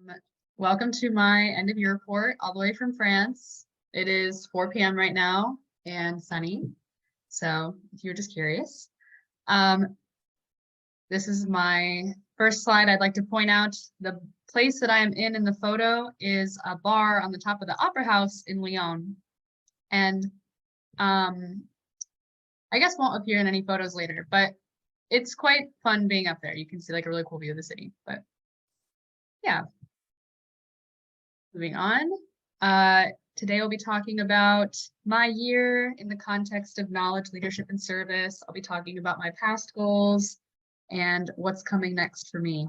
Um, Welcome to my end of year report all the way from France. It is 4 p.m. right now and sunny. So if you're just curious, um, this is my first slide. I'd like to point out the place that I am in the photo is a bar on the top of the Opera House in Lyon. And I guess won't appear in any photos later, but it's quite fun being up there. You can see like a really cool view of the city, but yeah. Moving on. Today we'll be talking about my year in the context of knowledge, leadership, and service. I'll be talking about my past goals and what's coming next for me.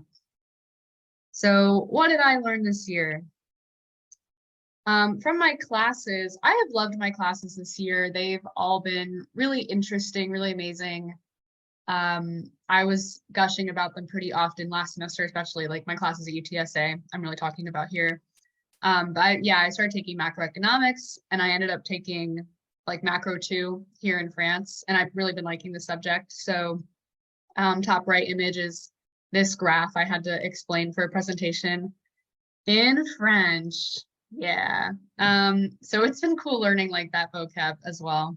So what did I learn this year? From my classes, I have loved my classes this year. They've all been really interesting, really amazing. I was gushing about them pretty often last semester, especially like my classes at UTSA, I'm really talking about here. But I started taking macroeconomics and I ended up taking like macro 2 here in France. And I've really been liking the subject. So top right image is this graph I had to explain for a presentation in French. Yeah. So it's been cool learning like that vocab as well,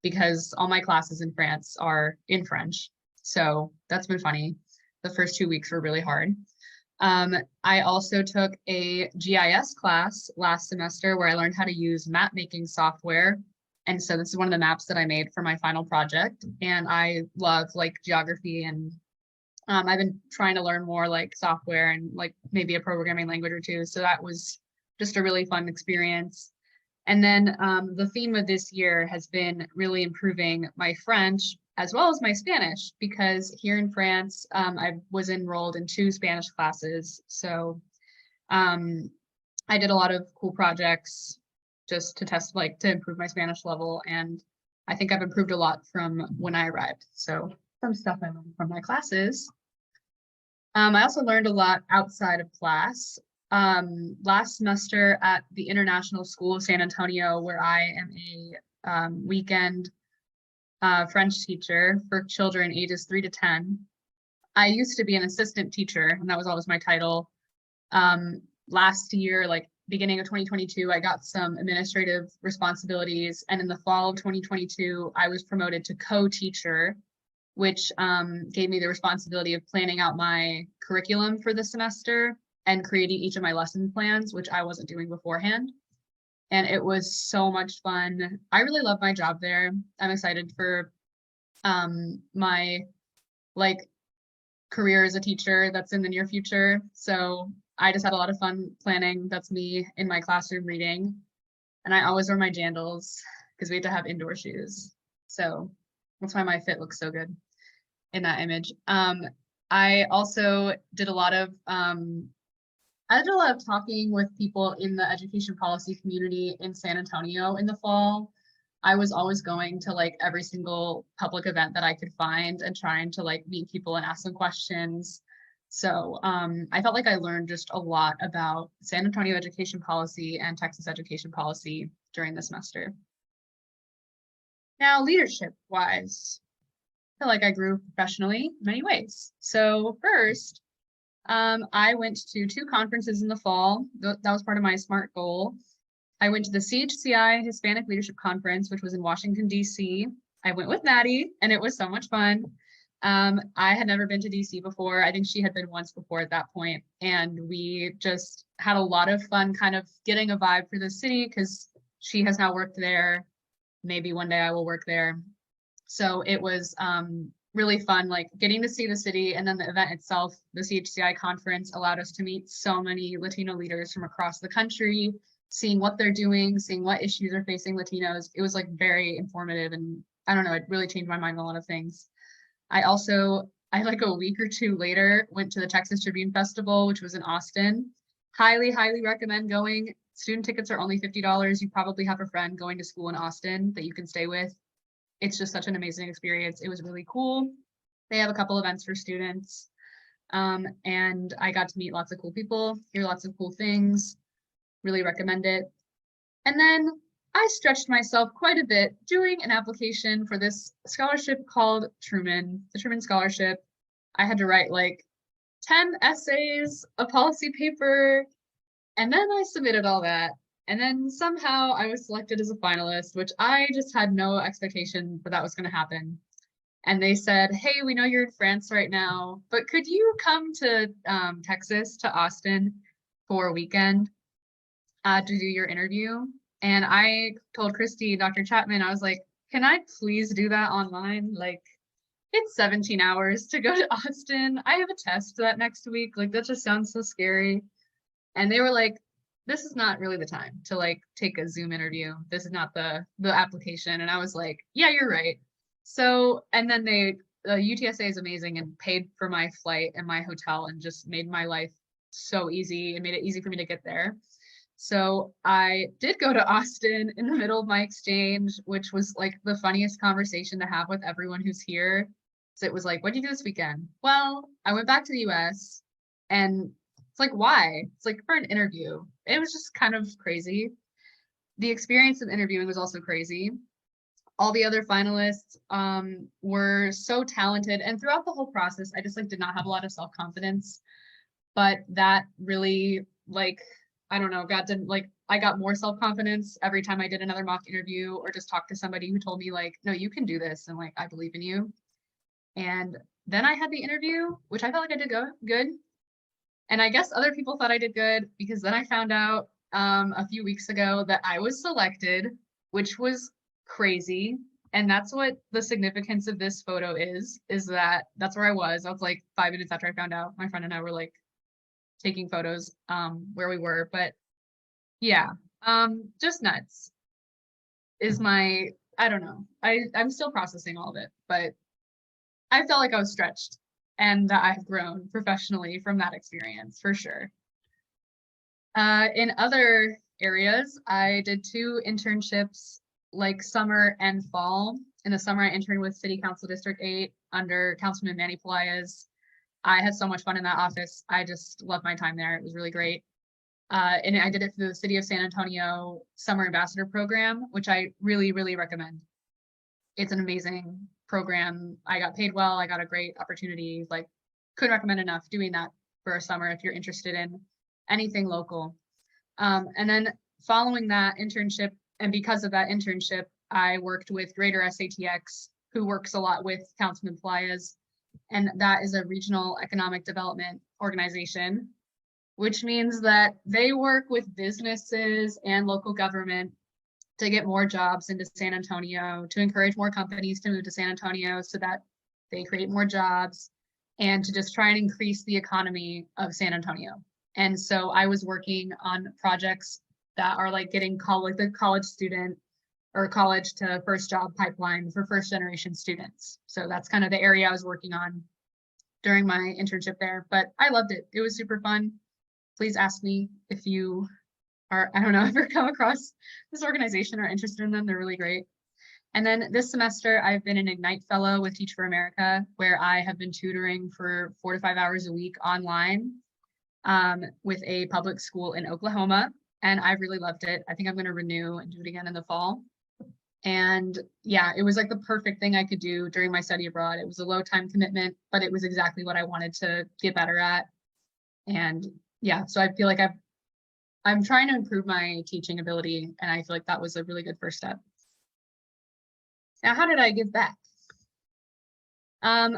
because all my classes in France are in French. So that's been funny. The first 2 weeks were really hard. I also took a GIS class last semester where I learned how to use map making software. And so this is one of the maps that I made for my final project. And I love like geography, and I've been trying to learn more like software and like maybe a programming language or two. So that was just a really fun experience. And then the theme of this year has been really improving my French as well as my Spanish, because here in France, I was enrolled in 2 Spanish classes. So I did a lot of cool projects just to test, like to improve my Spanish level. And I think I've improved a lot from when I arrived. So some stuff I learned from my classes. I also learned a lot outside of class. Last semester at the International School of San Antonio, where I am a weekend French teacher for children ages 3 to 10. I used to be an assistant teacher, and that was always my title. Last year, like beginning of 2022, I got some administrative responsibilities, and in the fall of 2022, I was promoted to co-teacher, which gave me the responsibility of planning out my curriculum for the semester and creating each of my lesson plans, which I wasn't doing beforehand. And it was so much fun. I really love my job there. I'm excited for my like career as a teacher that's in the near future. So I just had a lot of fun planning. That's me in my classroom reading. And I always wear my jandals because we have to have indoor shoes. So that's why my fit looks so good in that image. I also did a lot of talking with people in the education policy community in San Antonio in the fall. I was always going to like every single public event that I could find and trying to like meet people and ask them questions. So I felt like I learned just a lot about San Antonio education policy and Texas education policy during the semester. Now, leadership wise, I feel like I grew professionally in many ways. So first, I went to 2 conferences in the fall. That was part of my SMART goal. I went to the CHCI Hispanic Leadership Conference, which was in Washington, D.C. I went with Maddie, and it was so much fun. I had never been to D.C. before. I think she had been once before at that point, and we just had a lot of fun kind of getting a vibe for the city because she has now worked there. Maybe one day I will work there. So it was really fun, like getting to see the city. And then the event itself, the CHCI conference, allowed us to meet so many Latino leaders from across the country, seeing what they're doing, seeing what issues are facing Latinos. It was like very informative, and I don't know, it really changed my mind on a lot of things. I like a week or 2 later went to the Texas Tribune Festival, which was in Austin. Highly, highly recommend going. Student tickets are only $50. You probably have a friend going to school in Austin that you can stay with. It's just such an amazing experience. It was really cool. They have a couple events for students. And I got to meet lots of cool people, hear lots of cool things. Really recommend it. And then I stretched myself quite a bit doing an application for this scholarship called Truman, the Truman Scholarship. I had to write like 10 essays, a policy paper, And then I submitted all that. And then somehow I was selected as a finalist, which I just had no expectation that was going to happen. And they said, hey, we know you're in France right now, but could you come to Texas, to Austin for a weekend to do your interview? And I told Christy, Dr. Chapman, I was like, can I please do that online? Like, it's 17 hours to go to Austin. I have a test that next week. Like, that just sounds so scary. And they were like, this is not really the time to like take a Zoom interview. This is not the application. And I was like, yeah, you're right. So, and then UTSA is amazing and paid for my flight and my hotel and just made my life so easy. It made it easy for me to get there. So I did go to Austin in the middle of my exchange, which was like the funniest conversation to have with everyone who's here. So it was like, what did you do this weekend? Well, I went back to the US and it's like, why? It's like for an interview. It was just kind of crazy. The experience of interviewing was also crazy. All the other finalists were so talented. And throughout the whole process, I just like did not have a lot of self-confidence. But that really like, I don't know, I got more self-confidence every time I did another mock interview or just talked to somebody who told me like, no, you can do this. And like, I believe in you. And then I had the interview, which I felt like I did good. And I guess other people thought I did good because then I found out a few weeks ago that I was selected, which was crazy. And that's what the significance of this photo is that that's where I was. I was like 5 minutes after I found out. My friend and I were like taking photos where we were. But yeah, just nuts is my, I don't know. I'm still processing all of it, but I felt like I was stretched and that I've grown professionally from that experience for sure. In other areas, I did 2 internships like summer and fall. In the summer, I interned with City Council District 8 under Councilman Manny Pelaez. I had so much fun in that office. I just loved my time there. It was really great. And I did it through the City of San Antonio Summer Ambassador Program, which I really, really recommend. It's an amazing program. I got paid well. I got a great opportunity. Like, couldn't recommend enough doing that for a summer if you're interested in anything local. And then following that internship, and because of that internship, I worked with Greater SATX, who works a lot with Councilman Pelaez. And that is a regional economic development organization, which means that they work with businesses and local government to get more jobs into San Antonio, to encourage more companies to move to San Antonio so that they create more jobs, and to just try and increase the economy of San Antonio. And so I was working on projects that are like getting the college student or college to first job pipeline for first generation students. So that's kind of the area I was working on during my internship there, but I loved it. It was super fun. Please ask me if you are, I don't know, ever come across this organization or interested in them. They're really great. And then this semester, I've been an Ignite Fellow with Teach for America, where I have been tutoring for 4 to 5 hours a week online with a public school in Oklahoma. And I've really loved it. I think I'm going to renew and do it again in the fall. And yeah, it was like the perfect thing I could do during my study abroad. It was a low time commitment, but it was exactly what I wanted to get better at. And yeah, so I feel like I'm trying to improve my teaching ability, and I feel like that was a really good first step. Now, how did I give back? I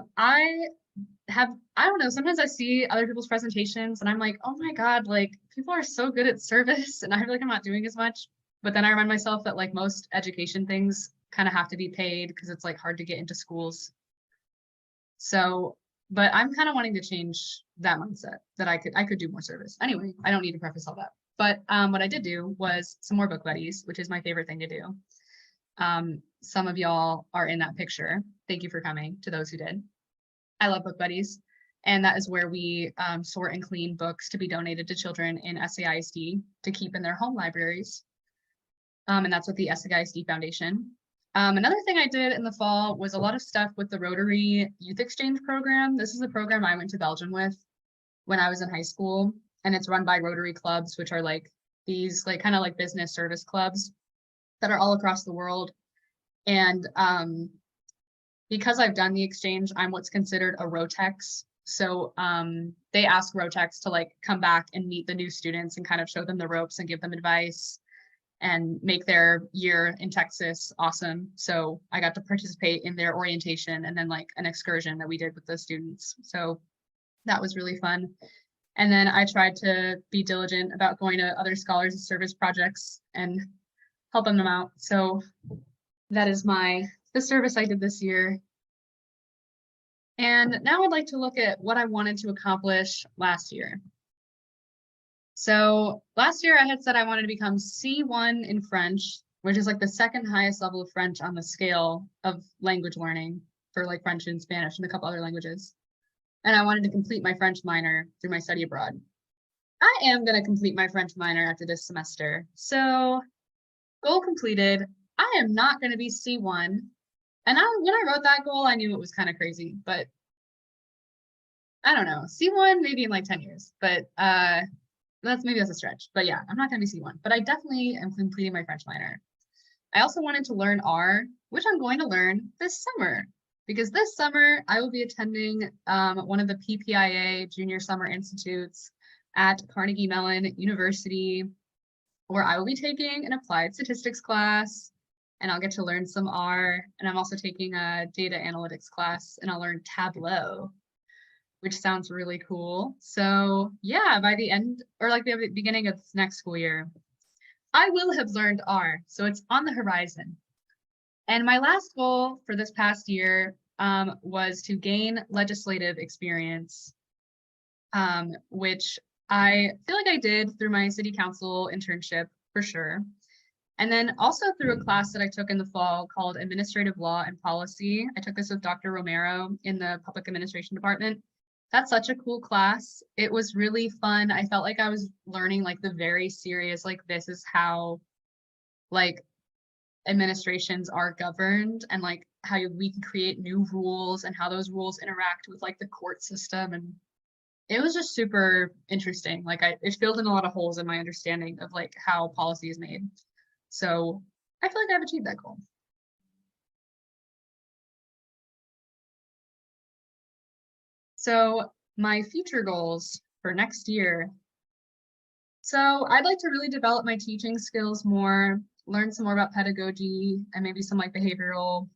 don't know, sometimes I see other people's presentations and I'm like, oh my God, like people are so good at service and I feel like I'm not doing as much. But then I remind myself that like most education things kind of have to be paid because it's like hard to get into schools. So, but I'm kind of wanting to change that mindset that I could do more service. Anyway, I don't need to preface all that. But what I did do was some more book buddies, which is my favorite thing to do. Some of y'all are in that picture. Thank you for coming, to those who did. I love book buddies. And that is where we sort and clean books to be donated to children in SAISD to keep in their home libraries. And that's with the SAISD Foundation. Another thing I did in the fall was a lot of stuff with the Rotary Youth Exchange Program. This is a program I went to Belgium with when I was in high school. And it's run by Rotary clubs, which are like these like kind of like business service clubs that are all across the world. And because I've done the exchange, I'm what's considered a Rotex. So they ask ROTECs to like come back and meet the new students and kind of show them the ropes and give them advice and make their year in Texas awesome. So I got to participate in their orientation and then like an excursion that we did with the students. So that was really fun. And then I tried to be diligent about going to other scholars and service projects and helping them out. So that is the service I did this year. And now I'd like to look at what I wanted to accomplish last year. So last year I had said I wanted to become C1 in French, which is like the second highest level of French on the scale of language learning for like French and Spanish and a couple other languages. And I wanted to complete my French minor through my study abroad. I am going to complete my French minor after this semester. So goal completed. I am not going to be C1. And when I wrote that goal, I knew it was kind of crazy, but I don't know. C1 maybe in like 10 years, but maybe that's a stretch. But yeah, I'm not going to be C1, but I definitely am completing my French minor. I also wanted to learn R, which I'm going to learn this summer, because this summer I will be attending one of the PPIA Junior Summer Institutes at Carnegie Mellon University, where I will be taking an applied statistics class, and I'll get to learn some R. And I'm also taking a data analytics class, and I'll learn Tableau, which sounds really cool. So yeah, by the end or like the beginning of this next school year, I will have learned R. So it's on the horizon. And my last goal for this past year was to gain legislative experience, which I feel like I did through my city council internship for sure. And then also through a class that I took in the fall called Administrative Law and Policy. I took this with Dr. Romero in the Public Administration Department. That's such a cool class. It was really fun. I felt like I was learning like the very serious, like this is how like administrations are governed and like how we can create new rules and how those rules interact with like the court system. And it was just super interesting. Like it filled in a lot of holes in my understanding of like how policy is made. So I feel like I've achieved that goal. So my future goals for next year. So I'd like to really develop my teaching skills more, learn some more about pedagogy and maybe some like behavioral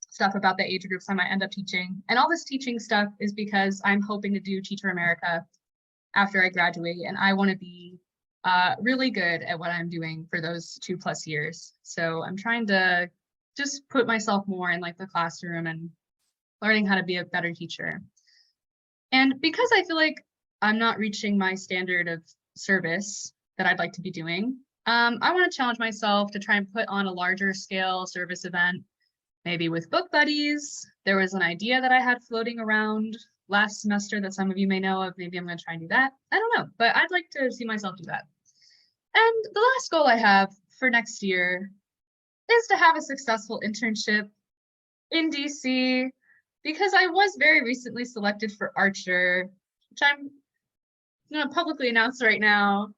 stuff about the age groups I might end up teaching. And all this teaching stuff is because I'm hoping to do Teacher America after I graduate, and I want to be really good at what I'm doing for those 2+ years. So I'm trying to just put myself more in like the classroom and learning how to be a better teacher. And because I feel like I'm not reaching my standard of service that I'd like to be doing, I want to challenge myself to try and put on a larger scale service event, maybe with book buddies. There was an idea that I had floating around last semester that some of you may know of. Maybe I'm going to try and do that. I don't know, but I'd like to see myself do that. And the last goal I have for next year is to have a successful internship in DC, because I was very recently selected for Archer, which I'm going to publicly announce right now.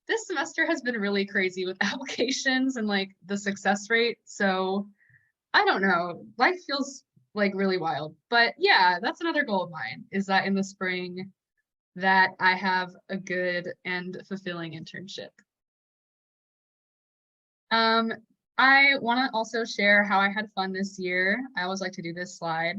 This semester has been really crazy with applications and like the success rate. So I don't know, life feels like really wild. But yeah, that's another goal of mine, is that in the spring that I have a good and fulfilling internship. I want to also share how I had fun this year. I always like to do this slide.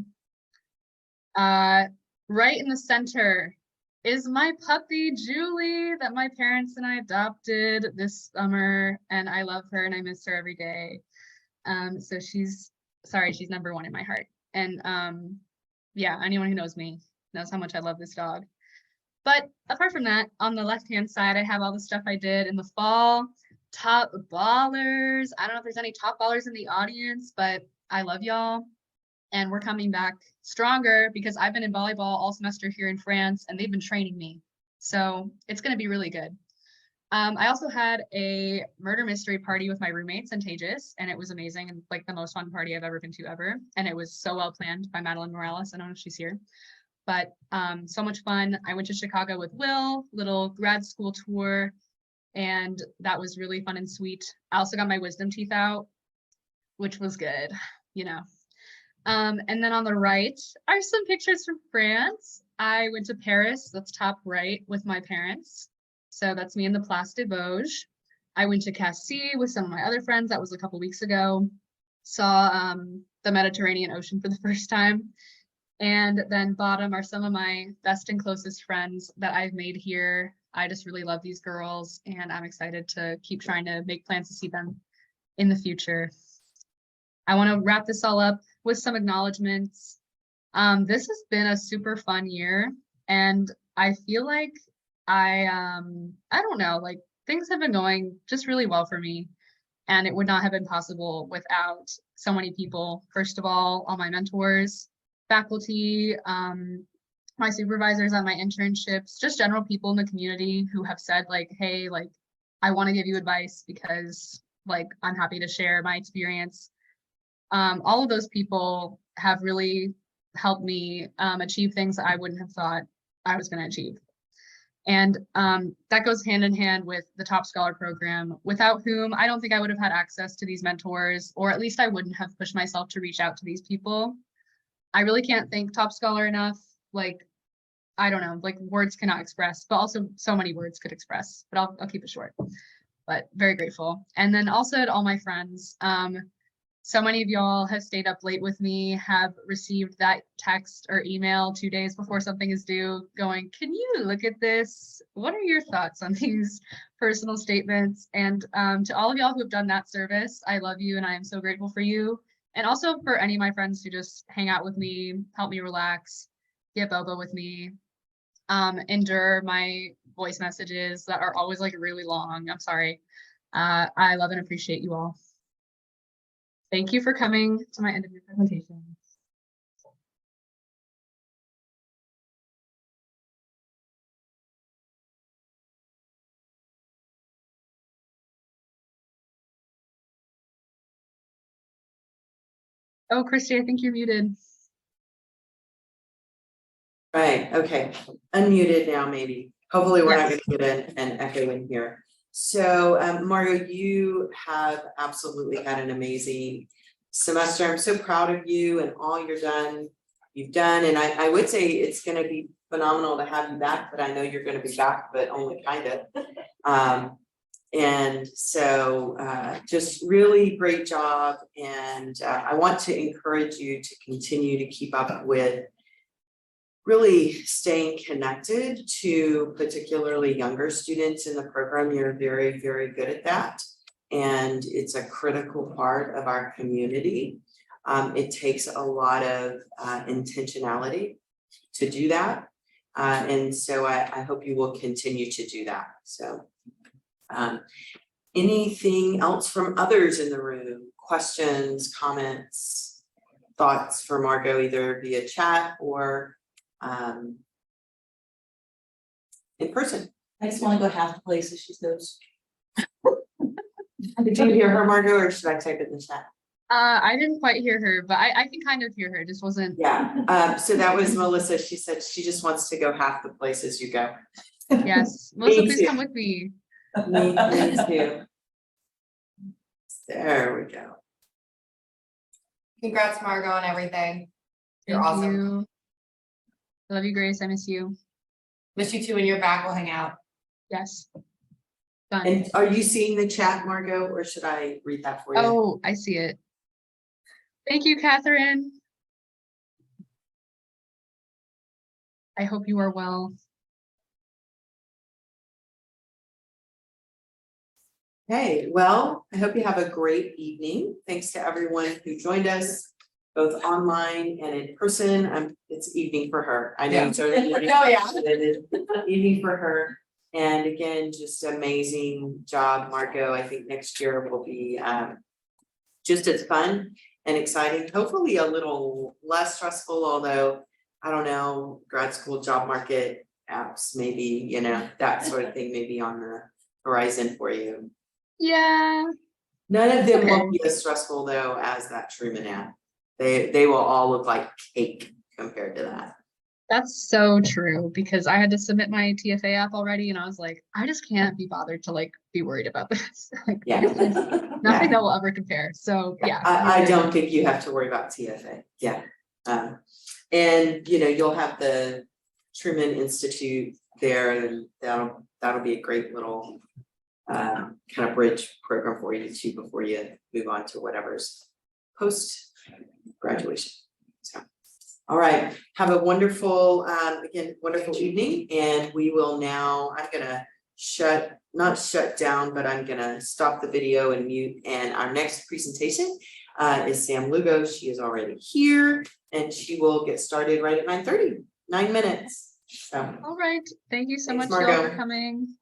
Right in the center is my puppy, Julie, that my parents and I adopted this summer, and I love her and I miss her every day. So she's number one in my heart. And yeah, anyone who knows me knows how much I love this dog. But apart from that, on the left-hand side, I have all the stuff I did in the fall. Top ballers. I don't know if there's any top ballers in the audience, but I love y'all. And we're coming back stronger because I've been in volleyball all semester here in France and they've been training me. So it's going to be really good. I also had a murder mystery party with my roommates in Tages, and it was amazing and like the most fun party I've ever been to ever. And it was so well planned by Madeline Morales. I don't know if she's here, but so much fun. I went to Chicago with Will, little grad school tour, and that was really fun and sweet. I also got my wisdom teeth out, which was good, you know. And then on the right are some pictures from France. I went to Paris, that's top right, with my parents. So that's me in the Place des Vosges. I went to Cassis with some of my other friends. That was a couple weeks ago. Saw the Mediterranean Ocean for the first time. And then bottom are some of my best and closest friends that I've made here. I just really love these girls, and I'm excited to keep trying to make plans to see them in the future. I want to wrap this all up with some acknowledgements. This has been a super fun year, and I feel like I don't know, like things have been going just really well for me, and it would not have been possible without so many people. First of all my mentors, faculty, my supervisors on my internships, just general people in the community who have said like, hey, like I want to give you advice because like I'm happy to share my experience. All of those people have really helped me achieve things that I wouldn't have thought I was going to achieve. And that goes hand in hand with the Top Scholar program, without whom I don't think I would have had access to these mentors, or at least I wouldn't have pushed myself to reach out to these people. I really can't thank Top Scholar enough. Like, I don't know, like words cannot express, but also so many words could express, but I'll keep it short, but very grateful. And then also to all my friends, so many of y'all have stayed up late with me, have received that text or email 2 days before something is due going, can you look at this? What are your thoughts on these personal statements? And to all of y'all who have done that service, I love you and I am so grateful for you. And also for any of my friends who just hang out with me, help me relax, get boba with me, endure my voice messages that are always like really long. I'm sorry. I love and appreciate you all. Thank you for coming to my end of your presentation. Oh, Christy, I think you're muted. Right, okay, unmuted now maybe. Hopefully we're not Yes. gonna get an echo in here. So Margot, you have absolutely had an amazing semester. I'm so proud of you and all you've done, and I would say it's gonna be phenomenal to have you back, but I know you're gonna be back, but only kind of. And so just really great job, and I want to encourage you to continue to keep up with really staying connected to particularly younger students in the program. You're very, very good at that. And it's a critical part of our community. It takes a lot of intentionality to do that. And so I hope you will continue to do that. So anything else from others in the room? Questions, comments, thoughts for Margot, either via chat or in person? I just want to go half the places she goes. Did you hear her, Margot, or should I type it in the chat? I didn't quite hear her, but I can kind of hear her. It just wasn't. Yeah. So that was Melissa. She said she just wants to go half the places you go. Yes. Melissa, Me please too. come with me. Me too. There we go. Congrats, Margot, on everything. You're Thank awesome. you. I love you, Grace. I miss you. Miss you too. When you're back, we'll hang out. Yes. Done. And are you seeing the chat, Margot, or should I read that for you? Oh, I see it. Thank you, Catherine. I hope you are well. Hey, well, I hope you have a great evening. Thanks to everyone who joined us, both online and in person. It's evening for her. I know it's early morning. Oh, yeah. It is evening for her. And again, just amazing job, Margot. I think next year will be just as fun and exciting, hopefully a little less stressful, although I don't know, grad school job market apps, maybe, you know, that sort of thing may be on the horizon for you. Yeah. None of them Okay. will be as stressful though as that Truman app. They will all look like cake compared to that. That's so true because I had to submit my TFA app already and I was like, I just can't be bothered to like be worried about this. Like, Yeah. nothing that will ever compare. So yeah. I don't think you have to worry about TFA, yeah. And you know, you'll have the Truman Institute there and that'll be a great little kind of bridge program for you too before you move on to whatever's post graduation. So, all right, have a wonderful, again, wonderful evening, and we will now, I'm gonna not shut down, but I'm gonna stop the video and mute, and our next presentation is Sam Lugo. She is already here, and she will get started right at 9:30, 9 minutes. So, All right. Thank you so Thanks, much, y'all, for Margot. coming.